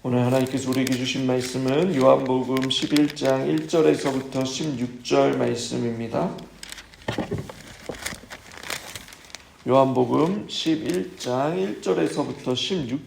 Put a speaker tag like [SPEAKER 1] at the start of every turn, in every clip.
[SPEAKER 1] 오늘 하나님께서 우리에게 주신 말씀은 요한복음 11장 1절에서부터 16절 말씀입니다. 요한복음 11장 1절에서부터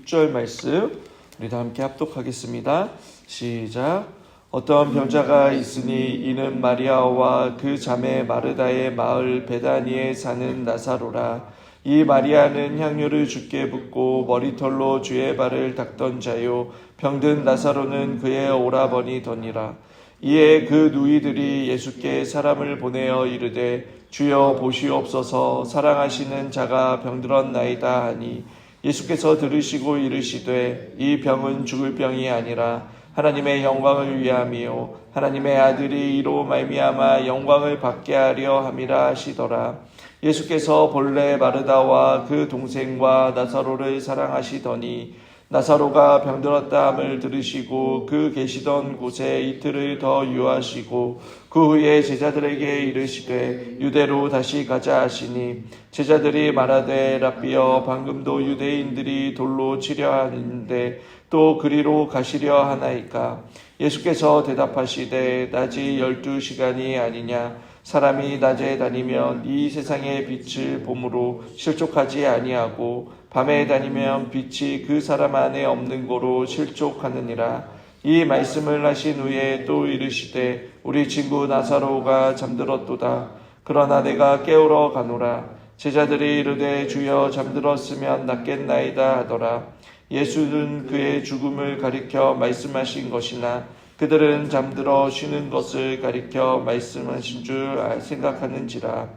[SPEAKER 1] 16절 말씀 우리 다 함께 합독하겠습니다. 시작. 어떤 병자가 있으니 이는 마리아와 그 자매 마르다의 마을 베다니에 사는 나사로라. 이 마리아는 향유를 주께 붓고 머리털로 주의 발을 닦던 자요, 병든 나사로는 그의 오라버니더니라. 이에 그 누이들이 예수께 사람을 보내어 이르되 주여 보시옵소서, 사랑하시는 자가 병들었나이다 하니, 예수께서 들으시고 이르시되 이 병은 죽을 병이 아니라 하나님의 영광을 위함이요 하나님의 아들이 이로 말미암아 영광을 받게 하려 함이라 하시더라. 예수께서 본래 마르다와 그 동생과 나사로를 사랑하시더니 나사로가 병들었다 함을 들으시고 그 계시던 곳에 이틀을 더 유하시고 그 후에 제자들에게 이르시되 유대로 다시 가자 하시니, 제자들이 말하되 랍비여, 방금도 유대인들이 돌로 치려 하는데 또 그리로 가시려 하나이까? 예수께서 대답하시되 낮이 12시간이 아니냐? 사람이 낮에 다니면 이 세상의 빛을 봄으로 실족하지 아니하고 밤에 다니면 빛이 그 사람 안에 없는 고로 실족하느니라. 이 말씀을 하신 후에 또 이르시되 우리 친구 나사로가 잠들었도다. 그러나 내가 깨우러 가노라. 제자들이 이르되 주여, 잠들었으면 낫겠나이다 하더라. 예수는 그의 죽음을 가리켜 말씀하신 것이나 그들은 잠들어 쉬는 것을 가리켜 말씀하신 줄 생각하는지라.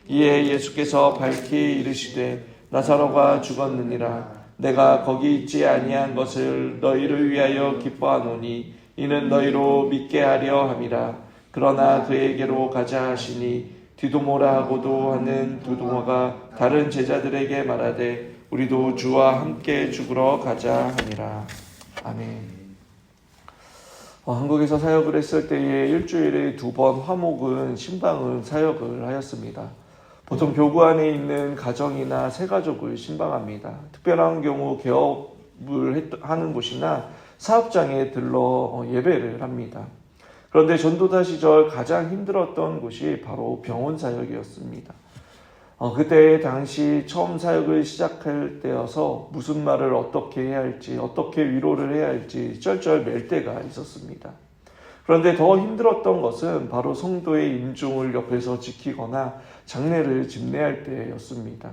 [SPEAKER 1] 이에 예수께서 밝히 이르시되 나사로가 죽었느니라. 내가 거기 있지 아니한 것을 너희를 위하여 기뻐하노니 이는 너희로 믿게 하려 함이라. 그러나 그에게로 가자 하시니 디도모라 하고도 하는 두도모가 다른 제자들에게 말하되 우리도 주와 함께 죽으러 가자 하니라. 아멘. 한국에서 사역을 했을 때에 일주일에 2번 화목은 신방은 사역을 하였습니다. 보통 교구 안에 있는 가정이나 새가족을 신방합니다. 특별한 경우 개업을 하는 곳이나 사업장에 들러 예배를 합니다. 그런데 전도사 시절 가장 힘들었던 곳이 바로 병원 사역이었습니다. 그때 당시 처음 사역을 시작할 때여서 무슨 말을 어떻게 해야 할지, 어떻게 위로를 해야 할지 쩔쩔맬 때가 있었습니다. 그런데 더 힘들었던 것은 바로 성도의 임종을 옆에서 지키거나 장례를 집례할 때였습니다.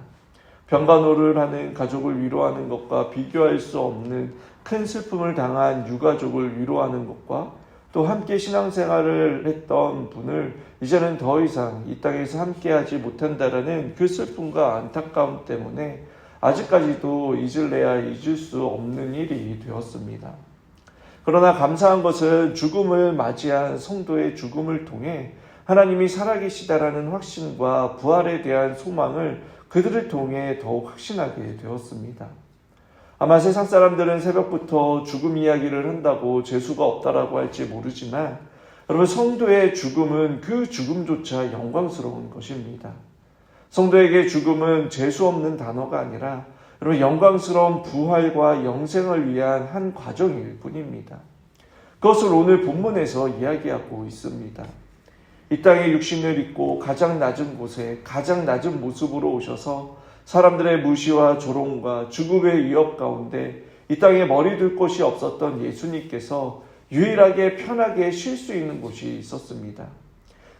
[SPEAKER 1] 병간호를 하는 가족을 위로하는 것과 비교할 수 없는 큰 슬픔을 당한 유가족을 위로하는 것과 또 함께 신앙생활을 했던 분을 이제는 더 이상 이 땅에서 함께하지 못한다라는 그 슬픔과 안타까움 때문에 아직까지도 잊을래야 잊을 수 없는 일이 되었습니다. 그러나 감사한 것은 죽음을 맞이한 성도의 죽음을 통해 하나님이 살아계시다라는 확신과 부활에 대한 소망을 그들을 통해 더욱 확신하게 되었습니다. 아마 세상 사람들은 새벽부터 죽음 이야기를 한다고 재수가 없다라고 할지 모르지만, 여러분, 성도의 죽음은 그 죽음조차 영광스러운 것입니다. 성도에게 죽음은 재수 없는 단어가 아니라 여러분, 영광스러운 부활과 영생을 위한 한 과정일 뿐입니다. 그것을 오늘 본문에서 이야기하고 있습니다. 이 땅에 육신을 입고 가장 낮은 곳에 가장 낮은 모습으로 오셔서 사람들의 무시와 조롱과 죽음의 위협 가운데 이 땅에 머리 둘 곳이 없었던 예수님께서 유일하게 편하게 쉴 수 있는 곳이 있었습니다.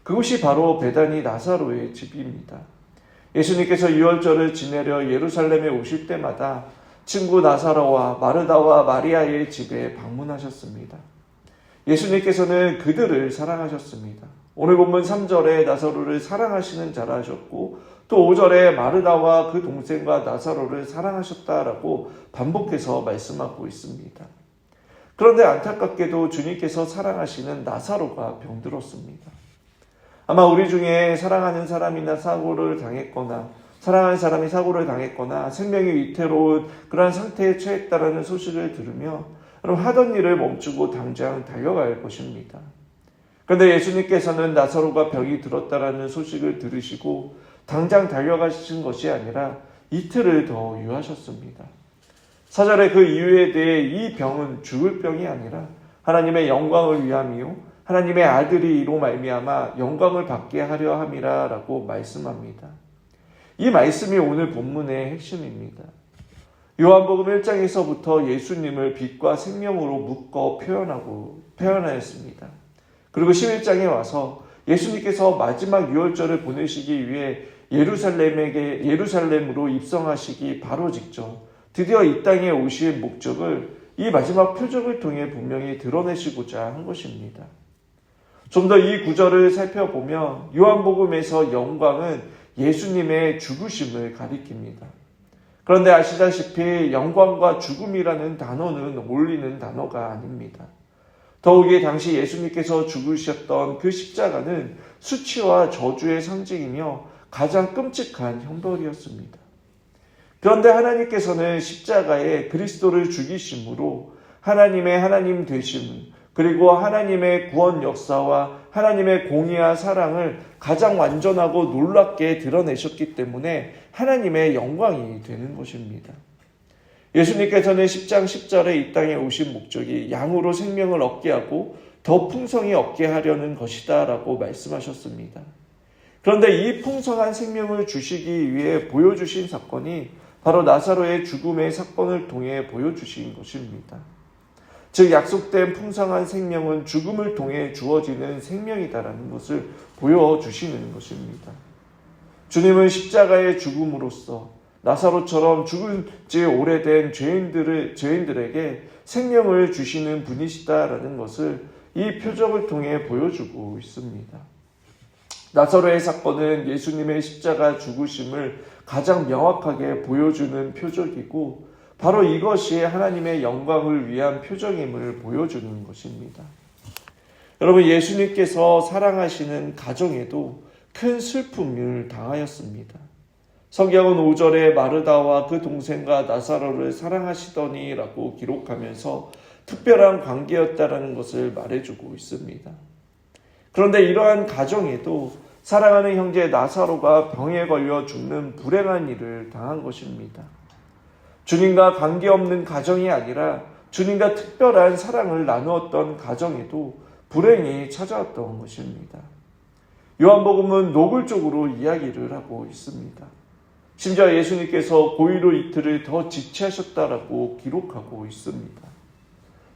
[SPEAKER 1] 그곳이 바로 베다니 나사로의 집입니다. 예수님께서 유월절을 지내려 예루살렘에 오실 때마다 친구 나사로와 마르다와 마리아의 집에 방문하셨습니다. 예수님께서는 그들을 사랑하셨습니다. 오늘 본문 3절에 나사로를 사랑하시는 자라 하셨고, 또 5절에 마르다와 그 동생과 나사로를 사랑하셨다라고 반복해서 말씀하고 있습니다. 그런데 안타깝게도 주님께서 사랑하시는 나사로가 병들었습니다. 아마 우리 중에 사랑하는 사람이나 사고를 당했거나 사랑하는 사람이 사고를 당했거나 생명이 위태로운 그러한 상태에 처했다라는 소식을 들으며 여러분, 하던 일을 멈추고 당장 달려갈 것입니다. 그런데 예수님께서는 나사로가 병이 들었다라는 소식을 들으시고 당장 달려가신 것이 아니라 이틀을 더 유하셨습니다. 4절에 그 이유에 대해 이 병은 죽을 병이 아니라 하나님의 영광을 위함이요 하나님의 아들이 이로 말미암아 영광을 받게 하려 함이라 라고 말씀합니다. 이 말씀이 오늘 본문의 핵심입니다. 요한복음 1장에서부터 예수님을 빛과 생명으로 묶어 표현하였습니다. 그리고 11장에 와서 예수님께서 마지막 유월절을 보내시기 위해 예루살렘으로 입성하시기 바로 직전 드디어 이 땅에 오실 목적을 이 마지막 표적을 통해 분명히 드러내시고자 한 것입니다. 좀 더 이 구절을 살펴보면 요한복음에서 영광은 예수님의 죽으심을 가리킵니다. 그런데 아시다시피 영광과 죽음이라는 단어는 어울리는 단어가 아닙니다. 더욱이 당시 예수님께서 죽으셨던 그 십자가는 수치와 저주의 상징이며 가장 끔찍한 형벌이었습니다. 그런데 하나님께서는 십자가에 그리스도를 죽이심으로 하나님의 하나님 되심을 그리고 하나님의 구원 역사와 하나님의 공의와 사랑을 가장 완전하고 놀랍게 드러내셨기 때문에 하나님의 영광이 되는 것입니다. 예수님께서는 10장 10절에 이 땅에 오신 목적이 양으로 생명을 얻게 하고 더 풍성히 얻게 하려는 것이다 라고 말씀하셨습니다. 그런데 이 풍성한 생명을 주시기 위해 보여주신 사건이 바로 나사로의 죽음의 사건을 통해 보여주신 것입니다. 즉 약속된 풍성한 생명은 죽음을 통해 주어지는 생명이다라는 것을 보여주시는 것입니다. 주님은 십자가의 죽음으로써 나사로처럼 죽은 지 오래된 죄인들에게 생명을 주시는 분이시다라는 것을 이 표적을 통해 보여주고 있습니다. 나사로의 사건은 예수님의 십자가 죽으심을 가장 명확하게 보여주는 표적이고 바로 이것이 하나님의 영광을 위한 표적임을 보여주는 것입니다. 여러분, 예수님께서 사랑하시는 가정에도 큰 슬픔을 당하였습니다. 성경은 5절에 마르다와 그 동생과 나사로를 사랑하시더니 라고 기록하면서 특별한 관계였다라는 것을 말해주고 있습니다. 그런데 이러한 가정에도 사랑하는 형제 나사로가 병에 걸려 죽는 불행한 일을 당한 것입니다. 주님과 관계없는 가정이 아니라 주님과 특별한 사랑을 나누었던 가정에도 불행이 찾아왔던 것입니다. 요한복음은 노골적으로 이야기를 하고 있습니다. 심지어 예수님께서 고의로 이틀을 더 지체하셨다라고 기록하고 있습니다.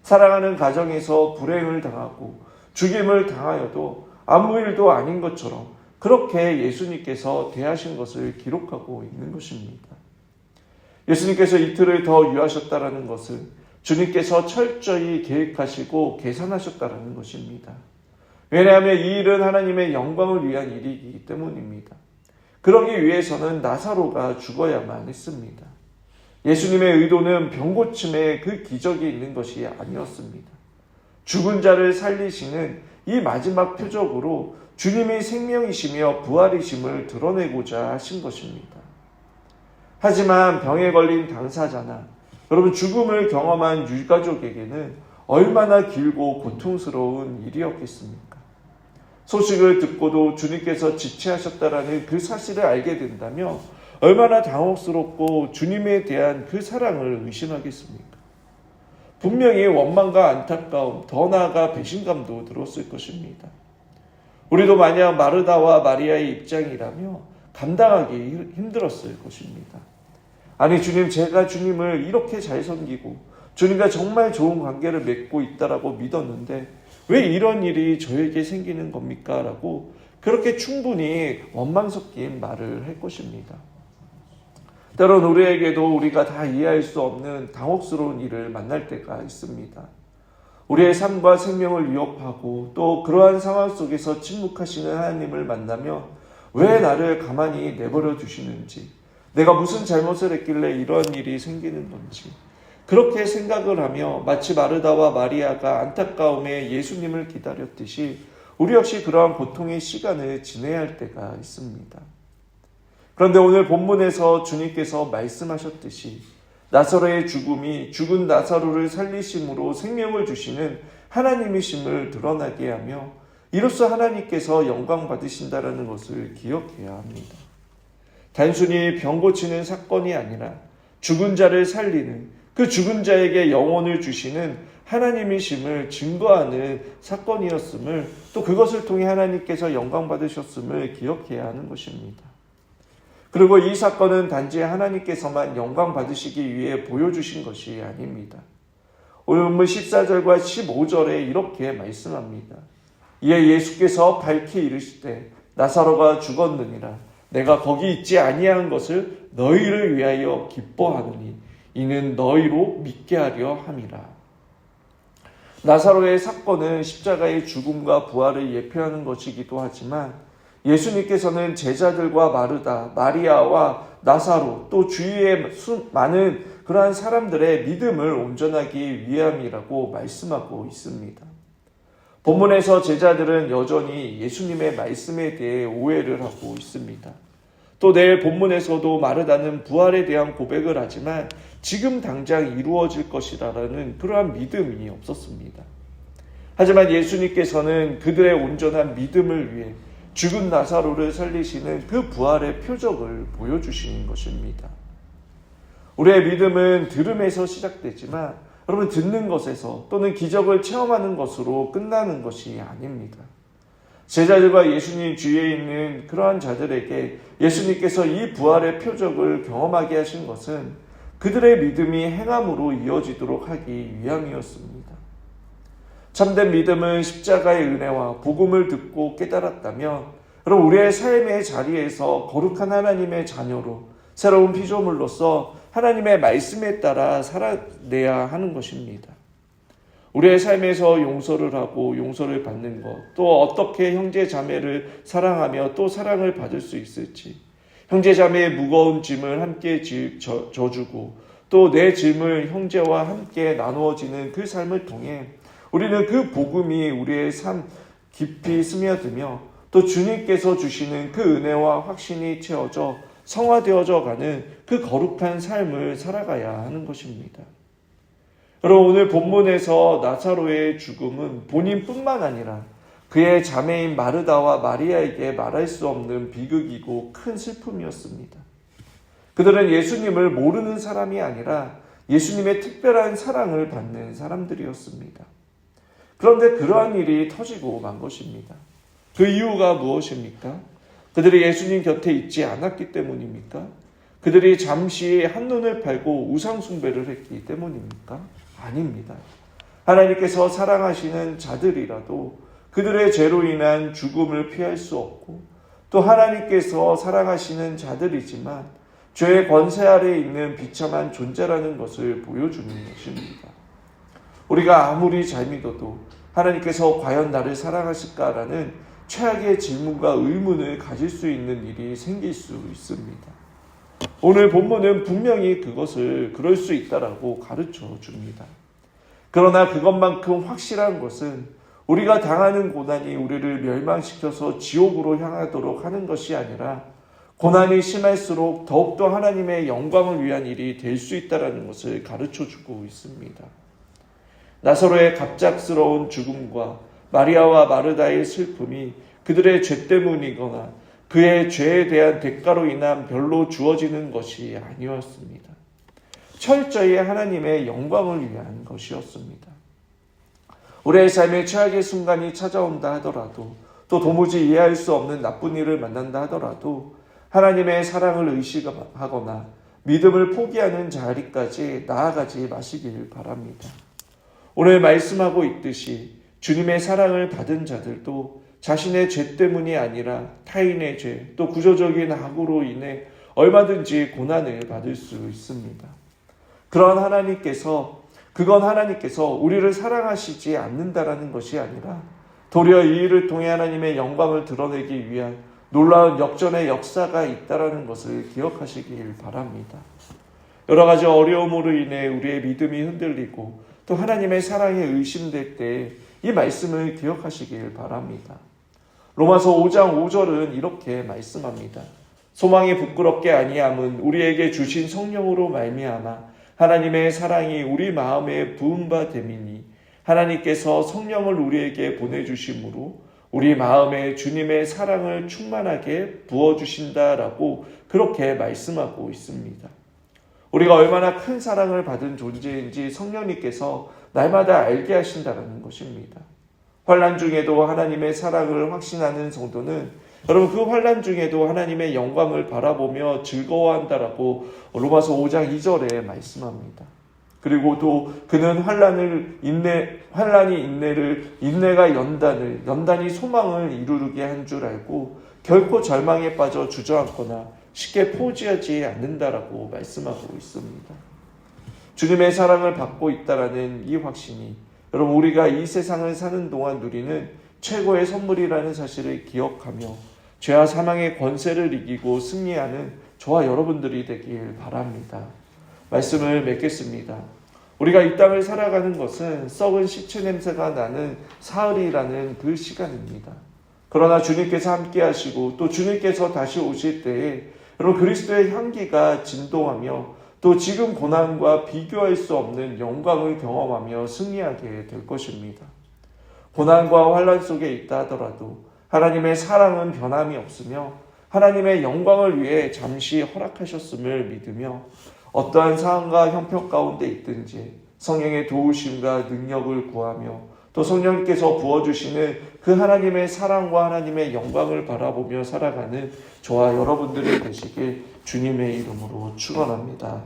[SPEAKER 1] 사랑하는 가정에서 불행을 당하고 죽임을 당하여도 아무 일도 아닌 것처럼 그렇게 예수님께서 대하신 것을 기록하고 있는 것입니다. 예수님께서 이틀을 더 유하셨다라는 것은 주님께서 철저히 계획하시고 계산하셨다라는 것입니다. 왜냐하면 이 일은 하나님의 영광을 위한 일이기 때문입니다. 그러기 위해서는 나사로가 죽어야만 했습니다. 예수님의 의도는 병고침에 그 기적이 있는 것이 아니었습니다. 죽은 자를 살리시는 이 마지막 표적으로 주님이 생명이시며 부활이심을 드러내고자 하신 것입니다. 하지만 병에 걸린 당사자나 여러분 죽음을 경험한 유가족에게는 얼마나 길고 고통스러운 일이었겠습니까? 소식을 듣고도 주님께서 지체하셨다라는 그 사실을 알게 된다면 얼마나 당혹스럽고 주님에 대한 그 사랑을 의심하겠습니까? 분명히 원망과 안타까움, 더 나아가 배신감도 들었을 것입니다. 우리도 만약 마르다와 마리아의 입장이라며 감당하기 힘들었을 것입니다. 아니 주님, 제가 주님을 이렇게 잘 섬기고 주님과 정말 좋은 관계를 맺고 있다라고 믿었는데 왜 이런 일이 저에게 생기는 겁니까? 라고 그렇게 충분히 원망 섞인 말을 할 것입니다. 때론 우리에게도 우리가 다 이해할 수 없는 당혹스러운 일을 만날 때가 있습니다. 우리의 삶과 생명을 위협하고 또 그러한 상황 속에서 침묵하시는 하나님을 만나며 왜 나를 가만히 내버려 두시는지, 내가 무슨 잘못을 했길래 이러한 일이 생기는 건지 그렇게 생각을 하며 마치 마르다와 마리아가 안타까움에 예수님을 기다렸듯이 우리 역시 그러한 고통의 시간을 지내야 할 때가 있습니다. 그런데 오늘 본문에서 주님께서 말씀하셨듯이 나사로의 죽음이 죽은 나사로를 살리심으로 생명을 주시는 하나님이심을 드러나게 하며 이로써 하나님께서 영광 받으신다는 것을 기억해야 합니다. 단순히 병 고치는 사건이 아니라 죽은 자를 살리는 그 죽은 자에게 영혼을 주시는 하나님이심을 증거하는 사건이었음을, 또 그것을 통해 하나님께서 영광 받으셨음을 기억해야 하는 것입니다. 그리고 이 사건은 단지 하나님께서만 영광 받으시기 위해 보여주신 것이 아닙니다. 오늘 본문 14절과 15절에 이렇게 말씀합니다. 이에 예수께서 밝히 이르시되 나사로가 죽었느니라. 내가 거기 있지 아니한 것을 너희를 위하여 기뻐하노니 이는 너희로 믿게 하려 함이라. 나사로의 사건은 십자가의 죽음과 부활을 예표하는 것이기도 하지만, 예수님께서는 제자들과 마르다, 마리아와 나사로, 또 주위에 많은 그러한 사람들의 믿음을 온전하기 위함이라고 말씀하고 있습니다. 본문에서 제자들은 여전히 예수님의 말씀에 대해 오해를 하고 있습니다. 또 내일 본문에서도 마르다는 부활에 대한 고백을 하지만 지금 당장 이루어질 것이라는 그러한 믿음이 없었습니다. 하지만 예수님께서는 그들의 온전한 믿음을 위해 죽은 나사로를 살리시는 그 부활의 표적을 보여주시는 것입니다. 우리의 믿음은 들음에서 시작되지만 여러분, 듣는 것에서 또는 기적을 체험하는 것으로 끝나는 것이 아닙니다. 제자들과 예수님 주위에 있는 그러한 자들에게 예수님께서 이 부활의 표적을 경험하게 하신 것은 그들의 믿음이 행함으로 이어지도록 하기 위함이었습니다. 참된 믿음은 십자가의 은혜와 복음을 듣고 깨달았다면, 여러분, 우리의 삶의 자리에서 거룩한 하나님의 자녀로 새로운 피조물로서 하나님의 말씀에 따라 살아내야 하는 것입니다. 우리의 삶에서 용서를 하고 용서를 받는 것, 또 어떻게 형제 자매를 사랑하며 또 사랑을 받을 수 있을지, 형제 자매의 무거운 짐을 함께 져주고 또 내 짐을 형제와 함께 나누어지는 그 삶을 통해 우리는 그 복음이 우리의 삶 깊이 스며들며 또 주님께서 주시는 그 은혜와 확신이 채워져 성화되어져 가는 그 거룩한 삶을 살아가야 하는 것입니다. 여러분, 오늘 본문에서 나사로의 죽음은 본인뿐만 아니라 그의 자매인 마르다와 마리아에게 말할 수 없는 비극이고 큰 슬픔이었습니다. 그들은 예수님을 모르는 사람이 아니라 예수님의 특별한 사랑을 받는 사람들이었습니다. 그런데 그러한 일이 터지고 만 것입니다. 그 이유가 무엇입니까? 그들이 예수님 곁에 있지 않았기 때문입니까? 그들이 잠시 한눈을 팔고 우상 숭배를 했기 때문입니까? 아닙니다. 하나님께서 사랑하시는 자들이라도 그들의 죄로 인한 죽음을 피할 수 없고, 또 하나님께서 사랑하시는 자들이지만 죄의 권세 아래에 있는 비참한 존재라는 것을 보여주는 것입니다. 우리가 아무리 잘 믿어도 하나님께서 과연 나를 사랑하실까라는 최악의 질문과 의문을 가질 수 있는 일이 생길 수 있습니다. 오늘 본문은 분명히 그럴 수 있다라고 가르쳐 줍니다. 그러나 그것만큼 확실한 것은 우리가 당하는 고난이 우리를 멸망시켜서 지옥으로 향하도록 하는 것이 아니라 고난이 심할수록 더욱더 하나님의 영광을 위한 일이 될 수 있다는 것을 가르쳐 주고 있습니다. 나사로의 갑작스러운 죽음과 마리아와 마르다의 슬픔이 그들의 죄 때문이거나 그의 죄에 대한 대가로 인한 별로 주어지는 것이 아니었습니다. 철저히 하나님의 영광을 위한 것이었습니다. 우리의 삶에 최악의 순간이 찾아온다 하더라도, 또 도무지 이해할 수 없는 나쁜 일을 만난다 하더라도 하나님의 사랑을 의식하거나 믿음을 포기하는 자리까지 나아가지 마시길 바랍니다. 오늘 말씀하고 있듯이 주님의 사랑을 받은 자들도 자신의 죄 때문이 아니라 타인의 죄, 또 구조적인 악으로 인해 얼마든지 고난을 받을 수 있습니다. 그건 하나님께서 우리를 사랑하시지 않는다라는 것이 아니라 도리어 이 일을 통해 하나님의 영광을 드러내기 위한 놀라운 역전의 역사가 있다라는 것을 기억하시길 바랍니다. 여러 가지 어려움으로 인해 우리의 믿음이 흔들리고 또 하나님의 사랑에 의심될 때 이 말씀을 기억하시길 바랍니다. 로마서 5장 5절은 이렇게 말씀합니다. 소망이 부끄럽게 아니함은 우리에게 주신 성령으로 말미암아 하나님의 사랑이 우리 마음에 부은 바 됨이니 하나님께서 성령을 우리에게 보내주심으로 우리 마음에 주님의 사랑을 충만하게 부어주신다라고 그렇게 말씀하고 있습니다. 우리가 얼마나 큰 사랑을 받은 존재인지 성령님께서 날마다 알게 하신다는 것입니다. 환난 중에도 하나님의 사랑을 확신하는 성도는 여러분 그 환난 중에도 하나님의 영광을 바라보며 즐거워한다라고 로마서 5장 2절에 말씀합니다. 그리고 또 그는 환난이 인내가 연단이 소망을 이루게 한 줄 알고 결코 절망에 빠져 주저앉거나 쉽게 포기하지 않는다라고 말씀하고 있습니다. 주님의 사랑을 받고 있다라는 이 확신이 여러분 우리가 이 세상을 사는 동안 누리는 최고의 선물이라는 사실을 기억하며 죄와 사망의 권세를 이기고 승리하는 저와 여러분들이 되길 바랍니다. 말씀을 맺겠습니다. 우리가 이 땅을 살아가는 것은 썩은 시체 냄새가 나는 사흘이라는 그 시간입니다. 그러나 주님께서 함께 하시고 또 주님께서 다시 오실 때에 여러분 그리스도의 향기가 진동하며 또 지금 고난과 비교할 수 없는 영광을 경험하며 승리하게 될 것입니다. 고난과 환난 속에 있다 하더라도 하나님의 사랑은 변함이 없으며 하나님의 영광을 위해 잠시 허락하셨음을 믿으며 어떠한 상황과 형편 가운데 있든지 성령의 도우심과 능력을 구하며 또 성령께서 부어주시는 그 하나님의 사랑과 하나님의 영광을 바라보며 살아가는 저와 여러분들이 되시길 주님의 이름으로 축원합니다.